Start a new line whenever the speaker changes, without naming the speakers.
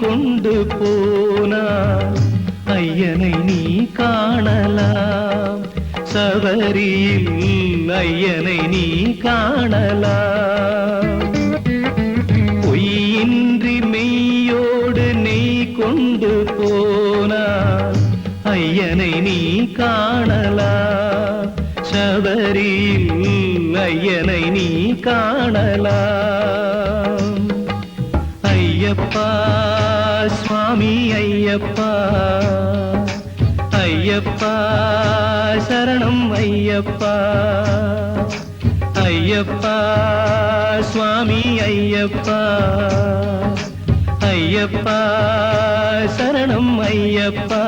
கொண்டு போனாய் ஐயனை நீ காணலாம் சபரியில் ஐயனை நீ காணலாம் பொய்யின்றி மெய்யோடு நெய் கொண்டு போனாய் ஐயனை நீ காணலாம் சபரியில் ஐயனை நீ காணலாம் ஐயப்பா சுவாமி ஐயப்பா ஐயப்பா சரணம் ஐயப்பா ஐயப்பா சுவாமி ஐயப்பா ஐயப்பா சரணம் ஐயப்பா